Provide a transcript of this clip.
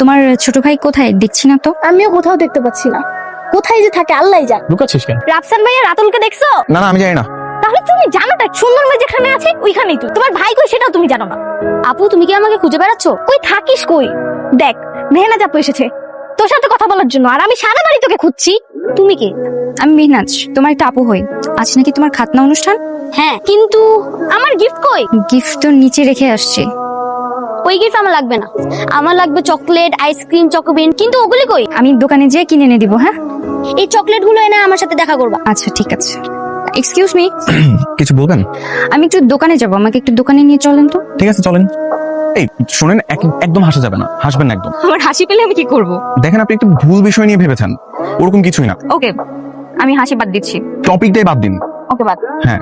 তোমার ছোট ভাই কোথায়? দেখছি না তো। আমিও কোথাও দেখতে পাচ্ছি না, কোথায় যে থাকে আল্লাহই জানে। লুকাচ্ছিস কেন? রাফসান ভাইয়া রাতুলকে দেখছো? না না, আমি জানি না। তাহলে তুমি জানো না সুন্দর মেয়ে যেখানে আছে ওইখানেই তো। তোমার ভাই কই সেটাও তুমি জানো না। আপু তুমি কি আমাকে খুঁজে বেড়াচ্ছ? কই থাকিস কই? দেখ মেহনাজ আপু এসেছে তোর সাথে কথা বলার জন্য, আর আমি সারা বাড়ি তোকে খুঁজছি। তুমি কে? আমি মেহনাজ, তোমার একটা আপু হই। আজ নাকি তোমার খাতনা অনুষ্ঠান? হ্যাঁ, কিন্তু আমার গিফট কই? গিফট তো নিচে রেখে আসছি। ওই গিফট আমার লাগবে না, আমার লাগবে চকলেট, আইসক্রিম, চকোবিন। কিন্তু ওগুলি কই? আমি দোকানে যেয়ে কিনে এনে দিব। হ্যাঁ এই চকলেট গুলো এনে আমার সাথে দেখা করবা। আচ্ছা ঠিক আছে। এক্সকিউজ মি, কিছু বলবেন? আমি একটু দোকানে যাব, আমাকে একটু দোকানে নিয়ে চলেন তো। ঠিক আছে চলেন। এই শোনেন, একদম হাসা যাবে না, হাসবেন না একদম। আমার হাসি পেলে আমি কি করব? দেখেন আপনি একটু ভুল বিষয় নিয়ে ভেবেছেন, ওরকম কিছুই না। ওকে, আমি হাসি বাদ দিচ্ছি। টপিকটাই বাদ দিন। ওকে বাদ। হ্যাঁ